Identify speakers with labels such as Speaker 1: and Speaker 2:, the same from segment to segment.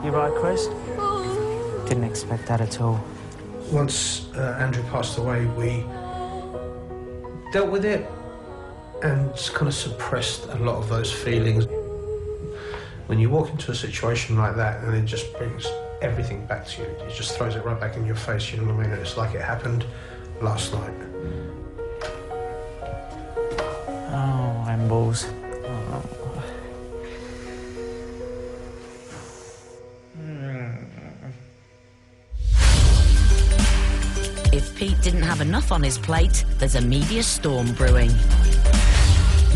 Speaker 1: You right, Chris? Didn't expect that at all.
Speaker 2: Once Andrew passed away, we dealt with it and kind of suppressed a lot of those feelings. When you walk into a situation like that and it just brings everything back to you, it just throws it right back in your face, you know what I mean? And it's like it happened last night.
Speaker 1: Oh, Embles.
Speaker 3: If Pete didn't have enough on his plate, there's a media storm brewing.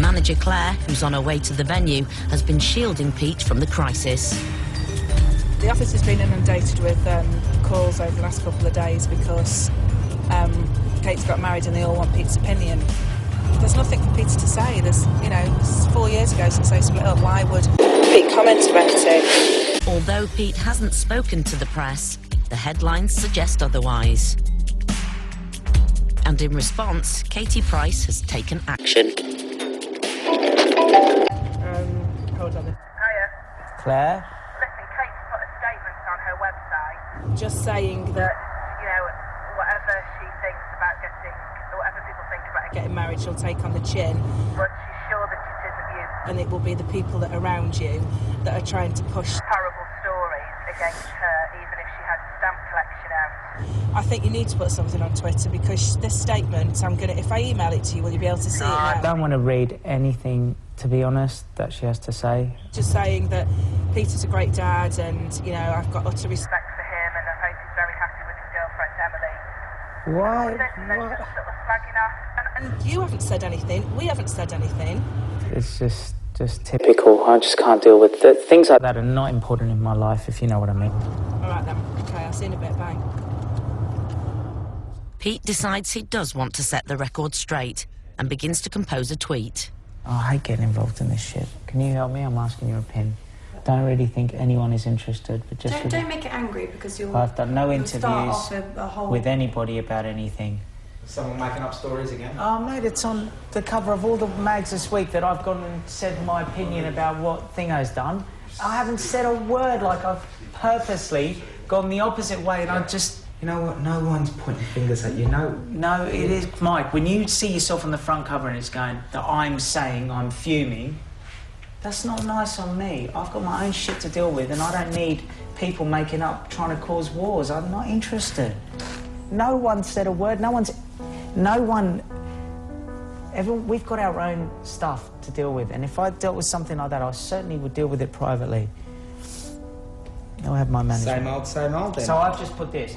Speaker 3: Manager Claire, who's on her way to the venue, has been shielding Pete from the crisis.
Speaker 4: The office has been inundated with calls over the last couple of days because Kate's got married and they all want Pete's opinion. There's nothing for Peter to say. There's, you know, it's 4 years ago since they split up. Why would Pete comment about it?
Speaker 3: Although Pete hasn't spoken to the press, the headlines suggest otherwise. And in response, Katie Price has taken action.
Speaker 4: Hold on.
Speaker 5: Hiya.
Speaker 1: Claire?
Speaker 5: Listen, Kate's put a statement on her website.
Speaker 4: Just saying that,
Speaker 5: You know, whatever she thinks about whatever people think about
Speaker 4: getting married, she'll take on the chin,
Speaker 5: but she's sure that it is abuse.
Speaker 4: and it will be the people that are around you that are trying to push.
Speaker 5: Horrible stories against her, even if she had a stamp collection out.
Speaker 4: I think you need to put something on Twitter because this statement, if I email it to you, will you be able to see it now?
Speaker 1: I don't want to read anything, to be honest, that she has to say.
Speaker 4: Just saying that Peter's a great dad and, you know, I've got utter respect.
Speaker 5: Respect for him, and I hope he's very happy with his girlfriend, Emily.
Speaker 1: Why?
Speaker 5: And then just sort of slagging off.
Speaker 4: And you haven't said anything, we haven't said anything.
Speaker 1: It's just typical. I just can't deal with it. Things like that are not important in my life, if you know what I mean.
Speaker 4: All right then, okay, I'll see you in a bit, bye.
Speaker 3: Pete decides he does want to set the record straight and begins to compose a tweet.
Speaker 1: Oh, I hate getting involved in this shit. Can you help me? I'm asking your opinion. Don't really think anyone is interested, but just...
Speaker 6: Don't make it angry because you'll...
Speaker 1: I've done no interviews
Speaker 6: start off a whole...
Speaker 1: with anybody about anything.
Speaker 7: Someone making up stories again?
Speaker 1: Oh, mate, it's on the cover of all the mags this week that I've gone and said my opinion about what Thingo's done. I haven't said a word, like I've purposely gone the opposite way and I just...
Speaker 7: You know what? No one's pointing fingers at you, no.
Speaker 1: No, it is, Mike, when you see yourself on the front cover and it's going that I'm saying I'm fuming, that's not nice on me. I've got my own shit to deal with and I don't need people making up, trying to cause wars. I'm not interested. No one said a word, everyone, we've got our own stuff to deal with, and if I dealt with something like that, I certainly would deal with it privately. I'll have my management.
Speaker 7: Same old then.
Speaker 1: So I've just put this.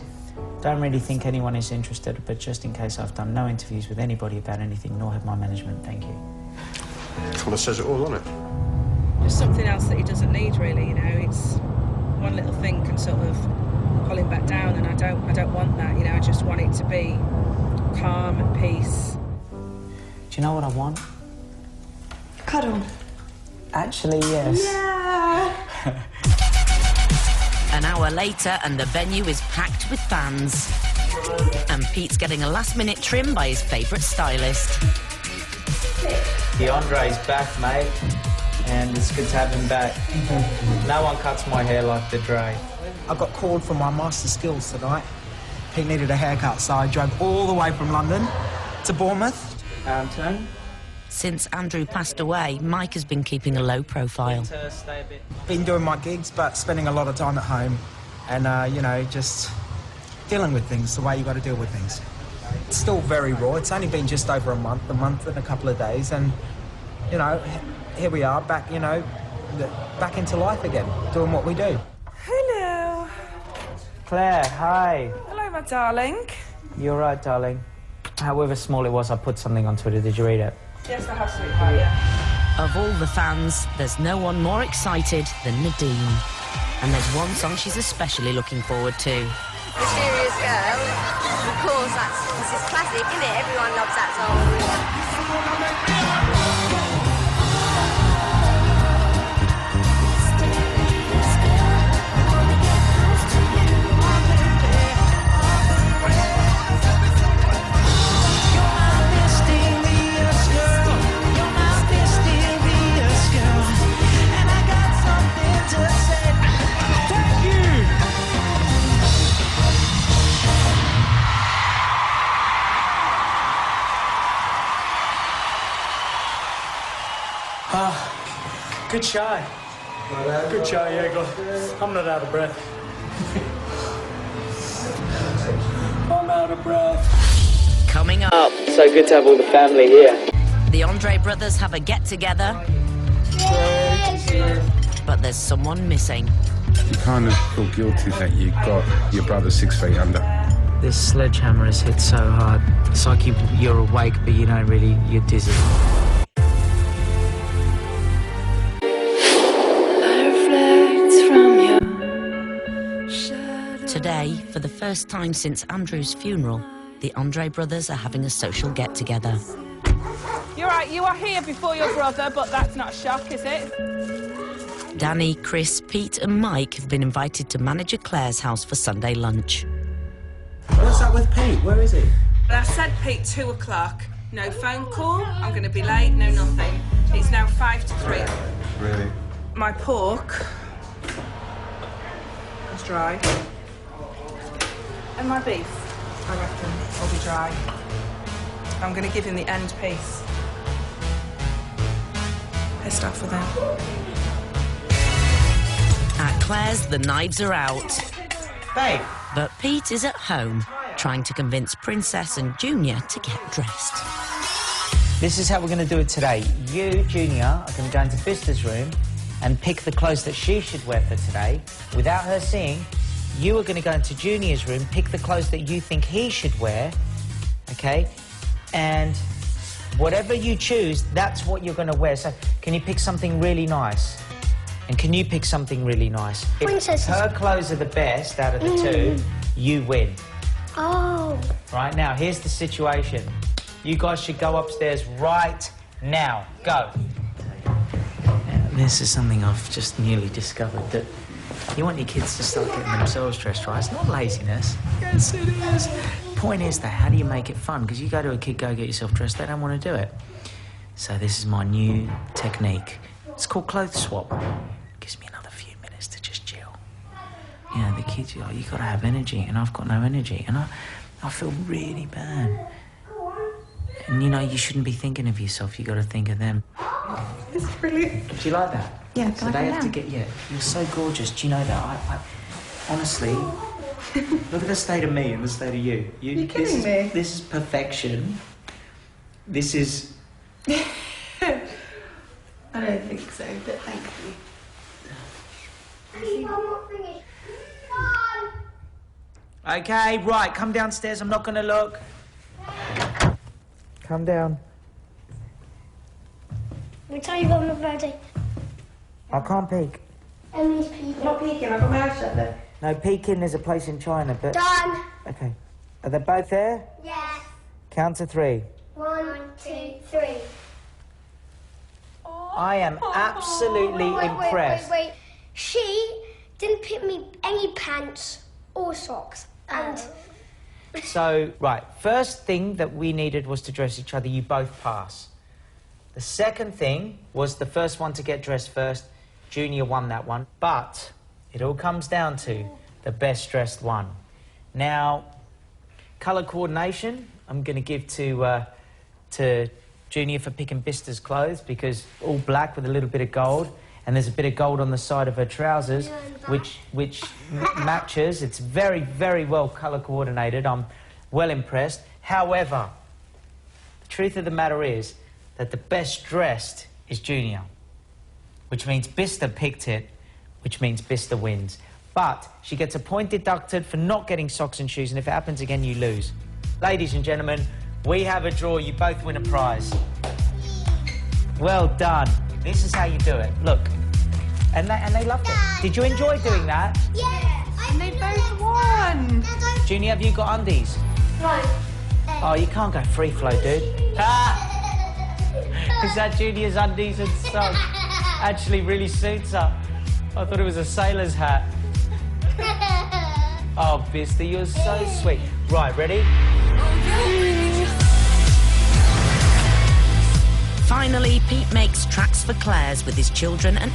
Speaker 1: Don't really think anyone is interested, but just in case, I've done no interviews with anybody about anything, nor have my management. Thank you.
Speaker 2: Kind of says it all on it.
Speaker 4: Just something else that he doesn't need, really, you know. It's one little thing can sort of pull him back down, and I don't want that, you know. I just want it to be calm and peace.
Speaker 1: Do you know what I want?
Speaker 6: Cuddle.
Speaker 1: Actually, yes.
Speaker 6: Yeah!
Speaker 3: An hour later and the venue is packed with fans. And Pete's getting a last-minute trim by his favourite stylist.
Speaker 1: DeAndre's back, mate, and it's good to have him back. No one cuts my hair like the Dre.
Speaker 8: I got called for my master skills tonight. He needed a haircut, so I drove all the way from London to Bournemouth.
Speaker 1: Turn.
Speaker 3: Since Andrew passed away, Mike has been keeping a low profile.
Speaker 1: Stay a bit.
Speaker 8: Been doing my gigs, but spending a lot of time at home and, you know, just dealing with things the way you got to deal with things. It's still very raw. It's only been just over a month and a couple of days, and, you know, here we are back, you know, back into life again, doing what we do.
Speaker 4: Hello.
Speaker 1: Claire, hi.
Speaker 4: Hello, my darling.
Speaker 1: You're right, darling. However small it was, I put something on Twitter. Did you read it?
Speaker 4: Yes, I have, sweetheart, yeah.
Speaker 3: Of all the fans, there's no one more excited than Nadine. And there's one song she's especially looking forward to.
Speaker 9: Mysterious Girl. Of course, this is classic, isn't it? Everyone loves that song.
Speaker 10: Thank you.
Speaker 1: Good show. Good show, yeah, God. I'm not out of breath. I'm out of breath.
Speaker 3: Coming up,
Speaker 1: So good to have all the family here.
Speaker 3: the Andre brothers have a get-together, but there's someone missing.
Speaker 10: You kind of feel guilty that you got your brother 6 feet under.
Speaker 1: This sledgehammer has hit so hard. It's like you're awake, but you don't really, you're dizzy.
Speaker 3: Today, for the first time since Andrew's funeral, the Andre brothers are having a social get-together.
Speaker 4: You're right, you are here before your brother, but that's not a shock, is it?
Speaker 3: Danny, Chris, Pete and Mike have been invited to Manager Claire's house for Sunday lunch.
Speaker 7: What's up with Pete? Where is he?
Speaker 4: Well, I said Pete 2 o'clock. No phone call, I'm going to be late, no nothing. It's now 5 to 3.
Speaker 10: Really?
Speaker 4: My pork is dry. And my beef, I reckon, will be dry. I'm going to give him the end piece. Pissed off with him.
Speaker 3: At Claire's, the knives are out.
Speaker 1: Babe.
Speaker 3: But Pete is at home, trying to convince Princess and Junior to get dressed.
Speaker 1: This is how we're going to do it today. You, Junior, are going to go into Bista's room and pick the clothes that she should wear for today. Without her seeing, you are going to go into Junior's room, pick the clothes that you think he should wear, okay? And whatever you choose, that's what you're going to wear. So can you pick something really nice? And can you pick something really nice? If her clothes are the best out of the two, you win.
Speaker 6: Oh.
Speaker 1: Right now, here's the situation. You guys should go upstairs right now. Go. This is something I've just newly discovered, that you want your kids to start getting themselves dressed right. It's not laziness. Yes, it is. Point is, though, how do you make it fun? Because you go to a kid, go get yourself dressed, they don't want to do it. So this is my new technique. It's called clothes swap. Gives me another few minutes to just chill. You know, the kids are like, you got to have energy, and I've got no energy, and I feel really bad. And you know, you shouldn't be thinking of yourself, you got to think of them.
Speaker 6: It's brilliant.
Speaker 1: Do you like that?
Speaker 6: Yeah,
Speaker 1: so they have to get, yeah, you're so gorgeous. Do you know that? I honestly, look at the state of me and the state of you.
Speaker 6: You're kidding me.
Speaker 1: This is perfection. This is...
Speaker 6: I don't think so, but thank you.
Speaker 1: Okay, right, come downstairs. I'm not going to look. Come down.
Speaker 6: What time you got on the birthday?
Speaker 1: I can't peek.
Speaker 6: Emmy's peeking. I'm not peeking, I've got my eyes shut though.
Speaker 1: No, peeking, there's a place in China, but...
Speaker 6: Done.
Speaker 1: Okay. Are they both there?
Speaker 6: Yes.
Speaker 1: Count to 3.
Speaker 6: 1, 2, 3.
Speaker 1: I am absolutely impressed.
Speaker 6: Wait. She didn't pick me any pants or socks. And
Speaker 1: So, right, first thing that we needed was to dress each other. You both pass. The second thing was the first one to get dressed first. Junior won that one. But it all comes down to the best dressed one. Now, colour coordination, I'm going to give to Junior for picking Bista's clothes, because all black with a little bit of gold, and there's a bit of gold on the side of her trousers, which matches. It's very, very well colour coordinated. I'm well impressed. However, the truth of the matter is that the best dressed is Junior, which means Bista picked it, which means Bista wins. But she gets a point deducted for not getting socks and shoes, and if it happens again, you lose. Ladies and gentlemen, we have a draw. You both win a prize. Well done. This is how you do it. Look. And they loved it. Did you enjoy doing that?
Speaker 6: yeah,
Speaker 4: And they both won.
Speaker 1: Junior, have you got undies?
Speaker 6: No.
Speaker 1: Oh, you can't go free flow, dude. Ah! Is that Junior's undies and socks? Actually really suits her. I thought it was a sailor's hat. Oh, Bista, you're so sweet. Right, ready?
Speaker 3: Finally, Pete makes tracks for Claire's with his children and